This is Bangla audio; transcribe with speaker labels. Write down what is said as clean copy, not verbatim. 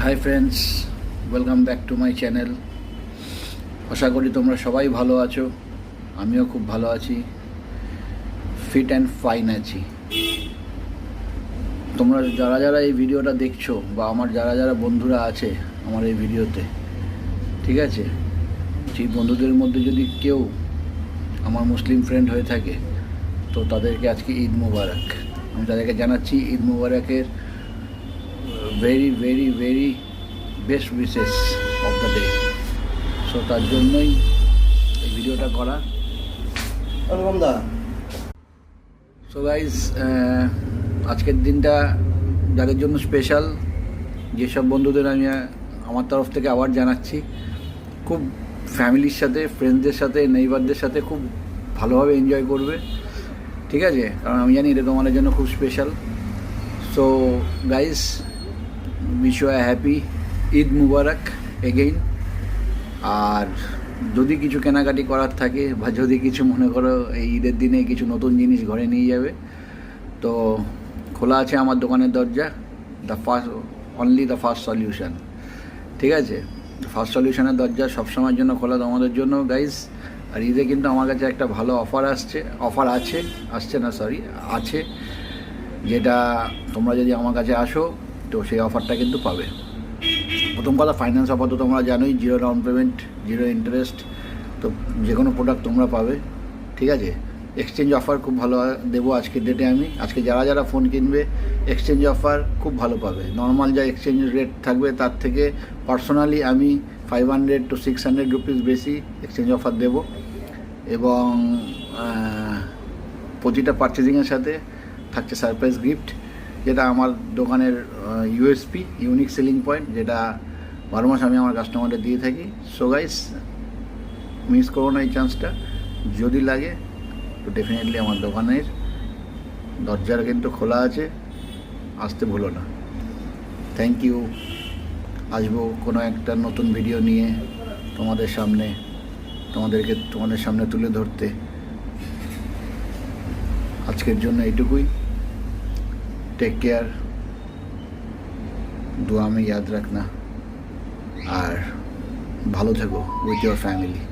Speaker 1: High friends, welcome back to my channel. আশা করি তোমরা সবাই ভালো আছো, আমিও খুব ভালো আছি, ফিট অ্যান্ড ফাইন আছি। তোমরা যারা যারা এই ভিডিওটা দেখছো বা আমার যারা যারা বন্ধুরা আছে আমার এই ভিডিওতে, ঠিক আছে, সেই বন্ধুদের মধ্যে যদি কেউ আমার মুসলিম ফ্রেন্ড হয়ে থাকে তো তাদেরকে আজকে ঈদ মুবারক। আমি তাদেরকে জানাচ্ছি ঈদ মুবারকের very very very best wishes of the day. So তার জন্যই এই ভিডিওটা করা। সো গাইজ, আজকের দিনটা যাদের জন্য স্পেশাল, যেসব বন্ধুদের আমি আমার তরফ থেকে আবার জানাচ্ছি, খুব ফ্যামিলির সাথে, ফ্রেন্ডসদের সাথে, নেইবারদের সাথে খুব ভালোভাবে এনজয় করবে, ঠিক আছে? কারণ আমি জানি এটা তোমাদের জন্য খুব special. So guys, wish you a happy Eid Mubarak again. আর যদি কিছু কেনাকাটি করার থাকে বা যদি কিছু মনে করো এই ঈদের দিনে কিছু নতুন জিনিস ঘরে নিয়ে যাবে, তো খোলা আছে আমার দোকানের দরজা। অনলি দ্য ফার্স্ট সলিউশন, ঠিক আছে? ফার্স্ট সলিউশনের দরজা সবসময়ের জন্য খোলা তোমাদের জন্য গাইজ। আর ঈদে কিন্তু আমার কাছে একটা ভালো অফার আছে, যেটা তোমরা যদি আমার কাছে আসো তো সেই অফারটা কিন্তু পাবে। প্রথম কথা, ফাইন্যান্স অফার তো তোমরা জানোই, 0 ডাউন পেমেন্ট, 0 ইন্টারেস্ট, তো যে কোনো প্রোডাক্ট তোমরা পাবে, ঠিক আছে? এক্সচেঞ্জ অফার খুব ভালো দেবো আজকের ডেটে। আজকে যারা যারা ফোন কিনবে এক্সচেঞ্জ অফার খুব ভালো পাবে। নর্মাল যা এক্সচেঞ্জ রেট থাকবে তার থেকে পার্সোনালি আমি 500 to 600 রুপিস বেশি এক্সচেঞ্জ অফার দেবো। এবং প্রতিটা পারচেজিংয়ের সাথে থাকছে সারপ্রাইজ গিফট, যেটা আমার দোকানের ইউএসপি, ইউনিক সেলিং পয়েন্ট, যেটা 12 মাস আমি আমার কাস্টমারদের দিয়ে থাকি। সো গাইস, মিস করো না এই চান্সটা। যদি লাগে তো ডেফিনেটলি আমার দোকানের দরজাটা কিন্তু খোলা আছে, আসতে ভুলো না। Thank you. আসবো কোনো একটা নতুন ভিডিও নিয়ে তোমাদের সামনে তুলে ধরতে। আজকের জন্য এইটুকুই। টেক কেয়ার, दुआ में याद रखना और ভালো থেকো উইথ योर फैमिली।